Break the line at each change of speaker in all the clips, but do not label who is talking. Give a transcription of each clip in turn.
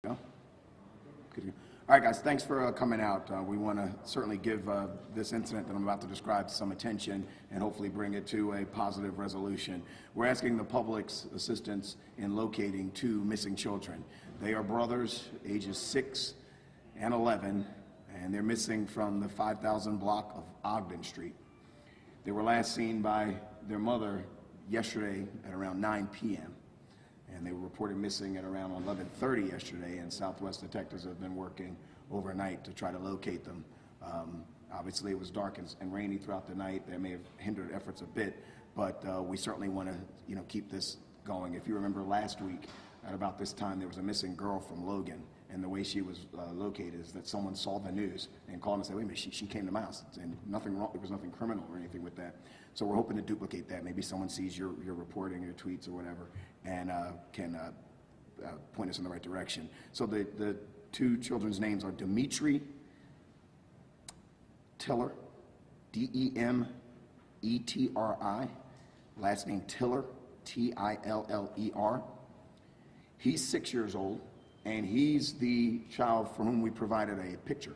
Go. All right, guys, thanks for coming out. We want to certainly give this incident that I'm about to describe some attention and hopefully bring it to a positive resolution. We're asking the public's assistance in locating two missing children. They are brothers, ages 6 and 11, and they're missing from the 5000 block of Ogden Street. They were last seen by their mother yesterday at around 9 p.m. and they were reported missing at around 11:30 yesterday, and Southwest detectives have been working overnight to try to locate them. Obviously, it was dark and rainy throughout the night. That may have hindered efforts a bit, but we certainly want to, keep this going. If you remember last week, at about this time, there was a missing girl from Logan, and the way she was located is that someone saw the news and called and said, "Wait a minute, she came to my house," and nothing wrong. There was nothing criminal or anything with that. So we're hoping to duplicate that. Maybe someone sees your reporting, your tweets, or whatever, and can point us in the right direction. So the two children's names are Demetri Tiller, Demetri, last name Tiller, Tiller. He's 6 years old, and he's the child for whom we provided a picture.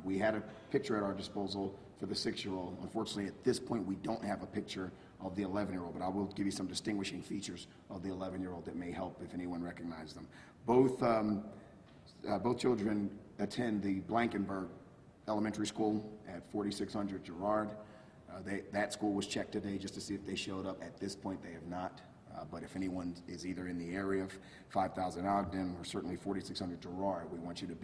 We had a picture at our disposal for the 6-year-old. Unfortunately, at this point, we don't have a picture of the 11-year-old, but I will give you some distinguishing features of the 11-year-old that may help if anyone recognizes them. Both children attend the Blankenburg Elementary School at 4600 Girard. That school was checked today just to see if they showed up. At this point, they have not. But if anyone is either in the area of 5000 Ogden or certainly 4600 Girard, we want you to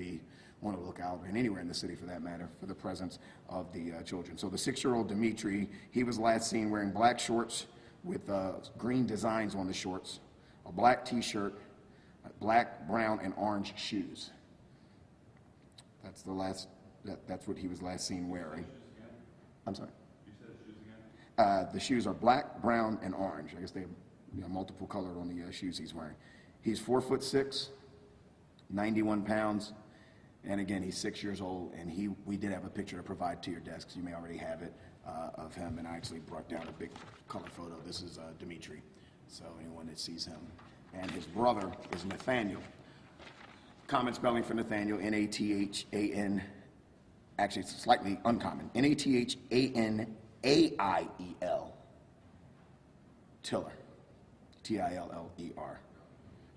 want to look out, and anywhere in the city for that matter, for the presence of the children. So the 6-year-old Demetri, he was last seen wearing black shorts with green designs on the shorts, a black t-shirt, black, brown, and orange shoes. That's what he was last seen wearing. I'm sorry? You said shoes again? The shoes are black, brown, and orange. I guess they have multiple colored on the shoes he's wearing. He's 4'6", 91 pounds, and again, he's 6 years old, and we did have a picture to provide to your desks. You may already have it of him, and I actually brought down a big color photo. This is Demetri, so anyone that sees him. And his brother is Nathaniel. Common spelling for Nathaniel, N-A-T-H-A-N, actually it's slightly uncommon, N-A-T-H-A-N-A-I-E-L, Tiller. Tiller.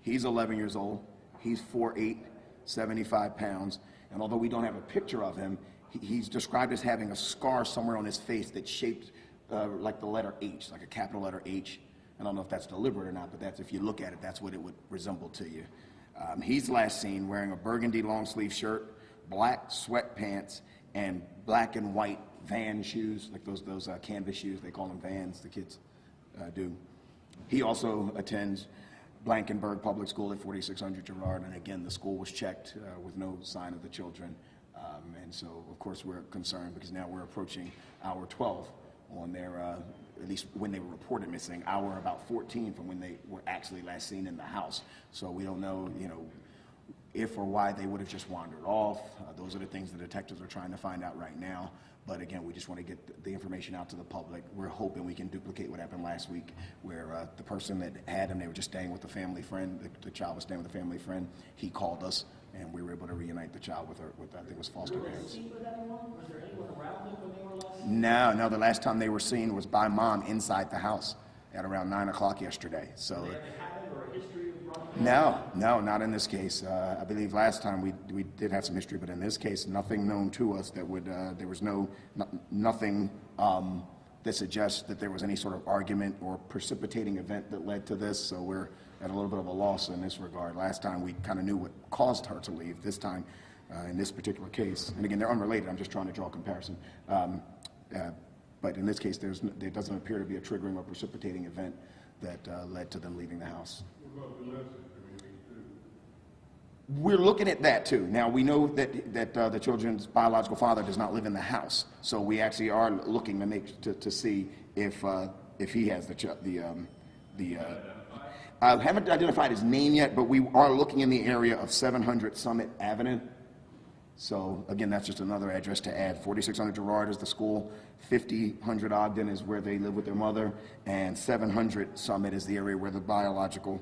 He's 11 years old. He's 4'8", 75 pounds. And although we don't have a picture of him, he's described as having a scar somewhere on his face that's shaped like the letter H, like a capital letter H. I don't know if that's deliberate or not, but if you look at it, that's what it would resemble to you. He's last seen wearing a burgundy long sleeve shirt, black sweatpants, and black and white Van shoes, like those canvas shoes. They call them Vans, the kids do. He also attends Blankenburg Public School at 4600 Girard, and again, the school was checked with no sign of the children. And so, of course, we're concerned because now we're approaching hour 12 on their, at least when they were reported missing, hour about 14 from when they were actually last seen in the house. So we don't know, if or why they would have just wandered off. Those are the things the detectives are trying to find out right now. But again, we just want to get the information out to the public. We're hoping we can duplicate what happened last week, where the person that had him, they were just staying with a family friend. The child was staying with a family friend. He called us, and we were able to reunite the child with I think it was foster parents.
Was there anyone around them when they were last seen?
No, the last time they were seen was by mom inside the house at around 9 o'clock yesterday. So.
Did they have a habit or a history of running?
No, not in this case. I believe last time we did have some history, but in this case, nothing known to us that would, there was nothing that suggests that there was any sort of argument or precipitating event that led to this, so we're at a little bit of a loss in this regard. Last time we kind of knew what caused her to leave. This time, in this particular case, and again, they're unrelated, I'm just trying to draw a comparison, but in this case, there doesn't appear to be a triggering or precipitating event that led to them leaving the house. We're looking at that too. Now we know that the children's biological father does not live in the house, so we actually are looking to see if he has I haven't identified his name yet, but we are looking in the area of 700 Summit Avenue. So again, that's just another address to add. 4600 Girard is the school, 5000 Ogden is where they live with their mother, and 700 Summit is the area where the biological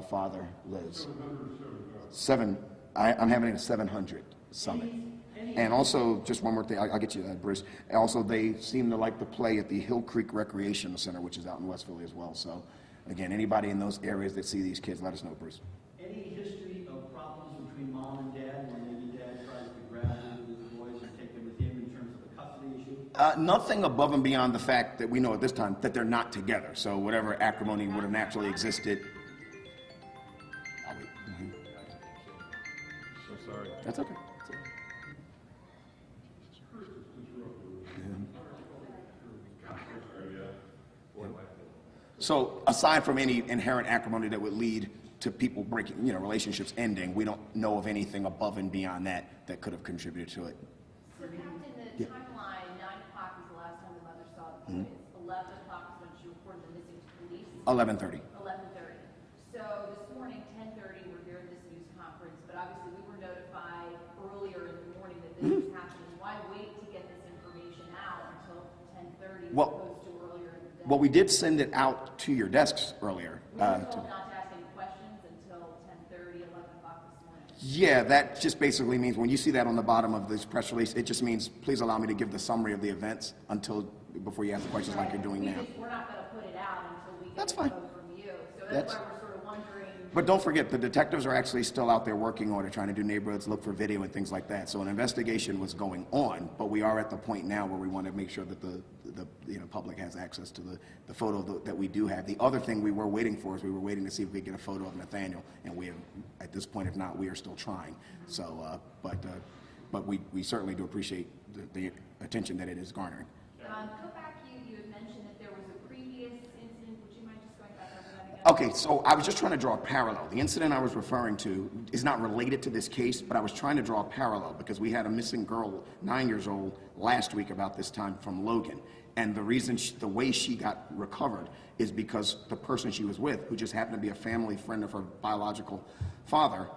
father lives.
700 or 7,000?
I'm having a 700 summit. And also, just one more thing, I'll get you that, Bruce. Also, they seem to like to play at the Hill Creek Recreation Center, which is out in West Philly as well. So, again, anybody in those areas that see these kids, let us know, Bruce.
Any history of problems between mom and dad when maybe dad tries to grab one of the boys and take them with him in terms of a custody issue?
Nothing above and beyond the fact that we know at this time that they're not together. So whatever acrimony would have naturally existed. I'll wait.
So sorry.
That's okay. So aside from any inherent acrimony that would lead to people breaking, relationships ending, we don't know of anything above and beyond that could have contributed to it.
So, Captain, the timeline, 9 o'clock is the last time the mother saw the kids. 11 o'clock is when she reported them missing to police.
11:30.
11:30. So this morning, 10:30, we're here at this news conference, but obviously we were notified earlier in the morning that this was happening. Why wait to get this information out until 10:30 as
Well-
opposed to earlier in the day?
Well, we did send it out to your desks earlier.
We were told not to ask any questions until 10:30, 11 o'clock this morning.
Yeah, that just basically means when you see that on the bottom of this press release, it just means please allow me to give the summary of the events before you ask the questions like you're doing now.
We're not going to put it out until we get
That's
a
fine.
vote from you. So
That's-
that's why we're sort of wondering.
But don't forget, the detectives are actually still out there working on it, trying to do neighborhoods, look for video and things like that. So an investigation was going on, but we are at the point now where we want to make sure that the public has access to the photo that we do have. The other thing we were waiting for is we were waiting to see if we could get a photo of Nathaniel, and we have, at this point, if not, we are still trying. So, but we certainly do appreciate the attention that it is garnering.
Go back, you had mentioned that there was a previous incident. Would you mind just going back over that again?
Okay, so I was just trying to draw a parallel. The incident I was referring to is not related to this case, but I was trying to draw a parallel because we had a missing girl, 9 years old, last week about this time from Logan. And the reason, the way she got recovered is because the person she was with, who just happened to be a family friend of her biological father,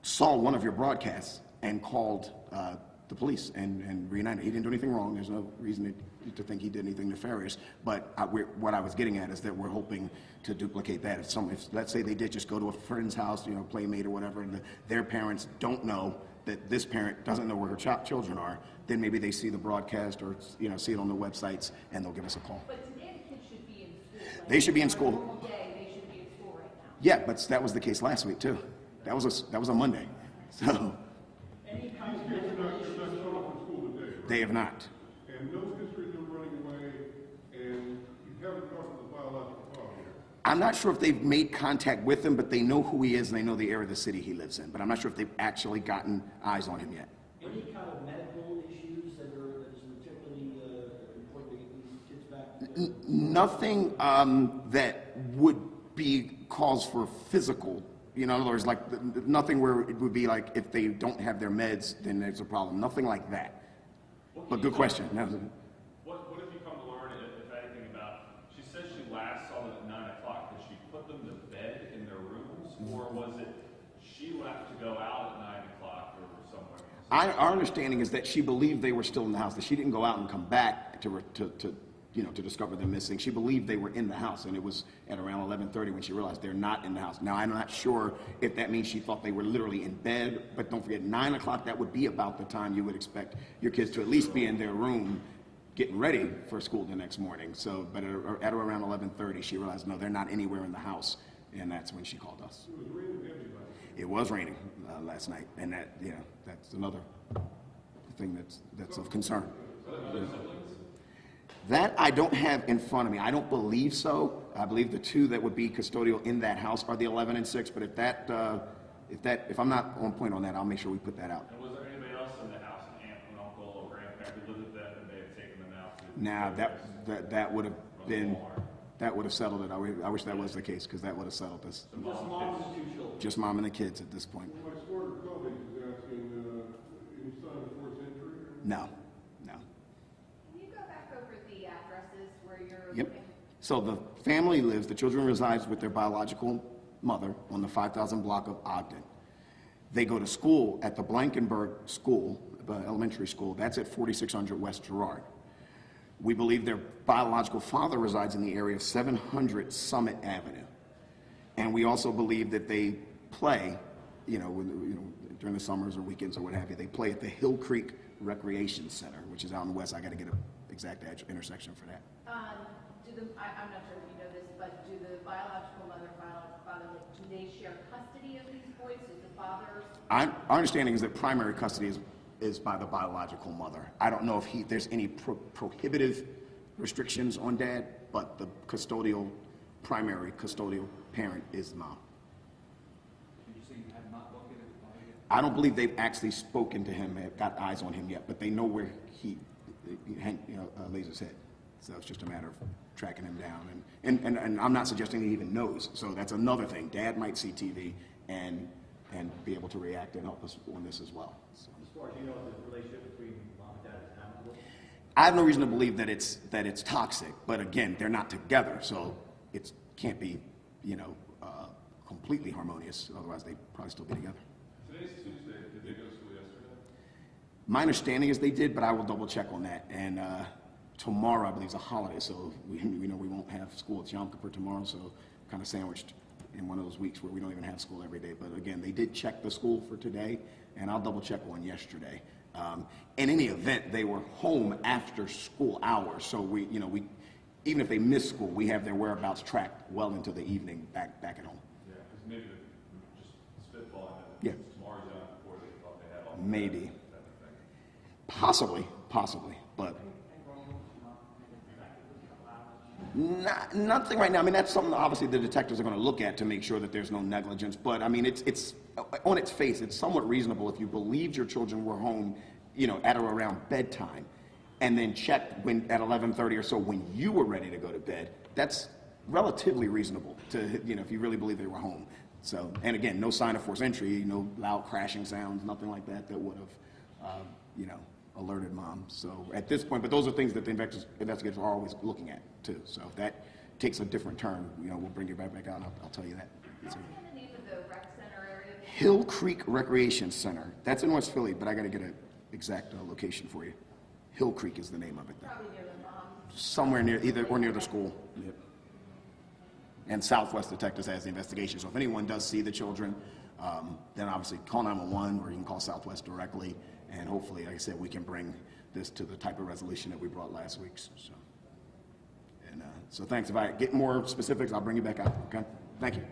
saw one of your broadcasts and called the police and reunited. He didn't do anything wrong. There's no reason to think he did anything nefarious. But what I was getting at is that we're hoping to duplicate that. If let's say they did just go to a friend's house, playmate or whatever, and their parents don't know that this parent doesn't know where her children are, then maybe they see the broadcast or see it on the websites and they'll give us a call.
But today the kids should be in school. Like,
They should be in
on a
school.
normal day, they should be in school right now.
Yeah, but that was the case last week too. That was a Monday. So
Any kind of
They're not showing up in school today, right?
they have not.
And no history of them running away, and you haven't talked to the biological father yet.
I'm not sure if they've made contact with him, but they know who he is and they know the area of the city he lives in. But I'm not sure if they've actually gotten eyes on him yet.
Any kind of medical issues that is particularly important to get these kids back?
Nothing that would be cause for physical. In other words, like nothing where it would be like if they don't have their meds, then there's a problem. Nothing like that. But good question. No.
What have you come to learn, if anything, about? She says she last saw them at 9 o'clock. Did she put them to bed in their rooms, or was it she left to go out at 9 o'clock or somewhere?
Our understanding is that she believed they were still in the house. That she didn't go out and come back to discover them missing. She believed they were in the house, and it was at around 11:30 when she realized they're not in the house. Now, I'm not sure if that means she thought they were literally in bed, but don't forget, 9 o'clock, that would be about the time you would expect your kids to at least be in their room getting ready for school the next morning. So, but at around 11:30, she realized, no, they're not anywhere in the house, and that's when she called us.
It was raining heavy last night.
It was raining last night, and that's another thing that's of concern. That I don't have in front of me. I don't believe so. I believe the two that would be custodial in that house are the 11 and 6. But if I'm not on point on that, I'll make sure we put that out.
And was there anybody else in the house, an aunt, an uncle, or grandparent who lived with them, and they had taken them out?
Now that would have settled it. I wish that was the case because that would have settled this.
Just mom and 2 children.
Just mom and the kids at this point.
My sworn colleague is asking, any sign of forced entry?
No.
Can you go back over the addresses where you're
Yep.
looking?
So the family the children resides with their biological mother on the 5,000 block of Ogden. They go to school at the Blankenberg School, the elementary school. That's at 4600 West Girard. We believe their biological father resides in the area of 700 Summit Avenue. And we also believe that they play during the summers or weekends or what have you. They play at the Hill Creek Recreation Center, which is out in the west. I got to get an exact intersection for that.
I'm not sure if you know this, but do the biological mother and biological father, do they share custody of these boys? Is the father's?
Our understanding is that primary custody is by the biological mother. I don't know if there's any prohibitive restrictions on dad, but the primary custodial parent is the mom.
Did you say you have not located the body yet?
I don't believe they've actually spoken to him, have got eyes on him yet, but they know where he lays his head. So it's just a matter of tracking him down. And I'm not suggesting he even knows. So that's another thing. Dad might see TV and be able to react and help us on this as well. So.
As far as you know, the relationship between mom and dad is amicable?
I have no reason to believe that it's toxic, but again, they're not together, so it can't be, completely harmonious. Otherwise, they'd probably still be together.
Today's Tuesday. Did they go to school yesterday?
My understanding is they did, but I will double check on that. And tomorrow, I believe, is a holiday, so we know we won't have school. It's Yom Kippur tomorrow, so kind of sandwiched in one of those weeks where we don't even have school every day. But again, they did check the school for today, and I'll double check on yesterday. In any event, they were home after school hours, so we even if they missed school, we have their whereabouts tracked well into the evening back at home.
Yeah, because maybe just spitballing that
Yeah.
tomorrow's Yom Kippur, they thought they had all the
Maybe.
type of thing.
Possibly, but nothing right now. I mean, that's something that obviously the detectives are going to look at to make sure that there's no negligence. But I mean, it's on its face, it's somewhat reasonable if you believed your children were home, at or around bedtime, and then checked at 11:30 or so when you were ready to go to bed. That's relatively reasonable to, if you really believe they were home. So, and again, no sign of forced entry, no loud crashing sounds, nothing like that would have, alerted mom. So at this point, but those are things that the investigators are always looking at too. So if that takes a different turn, we'll bring you back out and I'll tell you that.
What's the name of the rec center area?
Hill Creek Recreation Center. That's in West Philly, but I got to get an exact location for you. Hill Creek is the name of it.
Probably near the mom.
Somewhere near near the school. Yep. And Southwest Detectives has the investigation. So if anyone does see the children, then obviously call 911 or you can call Southwest directly. And hopefully, like I said, we can bring this to the type of resolution that we brought last week. So thanks. If I get more specifics, I'll bring you back out. Okay? Thank you.